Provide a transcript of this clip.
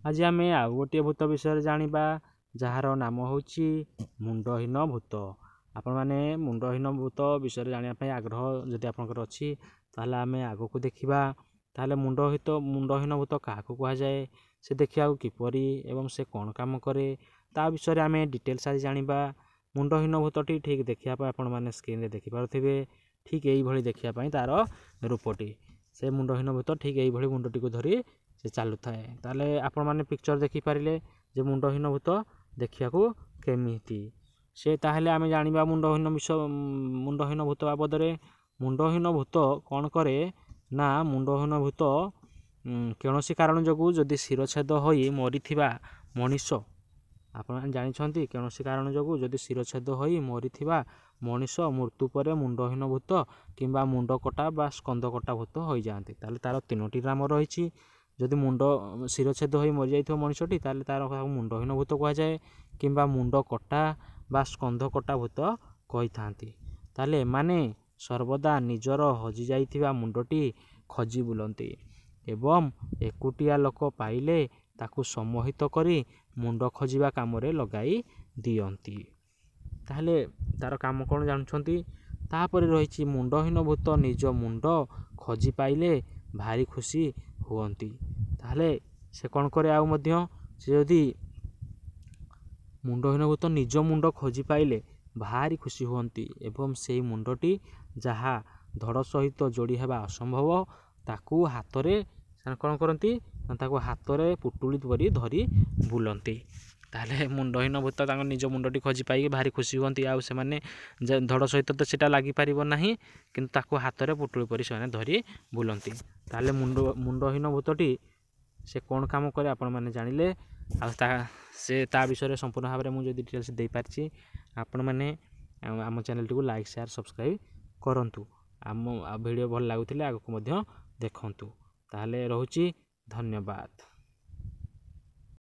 आज आम आउ गोटे भूत विषय जानिबा जार नाम होची मुंडहीन भूत। आपण माने मुंडहीन भूत विषय जानिबा आग्रह जदि आपनकर अछि ताहले आमे आगो देखिबा। ताहले मुंडहीन भूत काहाकू कहा जाए, से देखिया किपरि एवं से कौन काम करे ता विषय आमे डिटेल्स आज जानिबा। मुंडहीन भूतटी ठीक देखिया पय आपण माने स्क्रीन रे देखि पारुथिबे। ठीक एई भଳି देखिया पय तार रूपटी, से मुंडहीन भूत ठीक एई भଳି मुंडटी को धरी से चालू थाए। ताले आपण माने पिक्चर देखि पारिले जे मुंडहीन भूत देखिया को केमिति, से ताहले आमे जानिबा मुंडहीन भूत बाबदरे। मुंडहीन भूत कौन करे ना, मुंडहीन भूत कौनसी कारण जोगु जदि शिरछेद होई मरिथिबा मनीष, आपण जानिछंती कौनसी कारण जोगु जदि शिरछेद होई मरिथिबा मनीष मृत्यु परे मुंडहीन भूत किंबा मुंडकटा बा स्कंदकटा भूत होई जाआंती। ताले तार तीनोटी नाम रहिछि। जदि मुंड शिरछेद होई मरि जाइथिबो मनीषटी ताले तार मुंडहीन भूत कहा जाए, किंबा मुंडकटा बा स्कंदकटा भूत कहि थांती। ताले एमाने सर्वदा निजर हजि जाइथिबा मुंडटी खजी बुलंती एवं एकुटिया लोक पाइले ताकू सम्मोहित करी मुंड खजिबा कामरे लगाई दियंती। ताहले तार काम कौन जानुछंती। तापरे रहिछि मुंडहीन भूत निज मुंड खजी पाइले भारी खुशी हुअंती। ताहले से कौन करे आउ मध्य, से जदि मुंडहीन भूत निज मुंड खोजी पाइले भारी खुशी हुअंती एवं सेई मुंडटी जहा धड़ सहित जोड़ी हेबा असंभव ताकू हातरे कौन करती, ताकू हातरे पुटुली परी धरी बुलंती। ताहले मुंडहीन भूत तांको निज मुंडटी खोजी पाइके भारी खुशी हुअंती। आउ से माने धड़ सहित तो सेटा लागि पारिबो नाही, किंतु ताकू हातरे पुटुली परी से माने धरी बुलंती। ताहले मुंडहीन भूतटी से कौन काम करे आपण माने जानिले। से ता विषय संपूर्ण भाव में मुझे डिटेल्स दे पारिछि। आपण माने आम चैनल को लाइक शेयर सब्सक्राइब करंतु। आम वीडियो भल लागुथिले आगको मध्य देखंतु। ताहले रहुछि, धन्यवाद।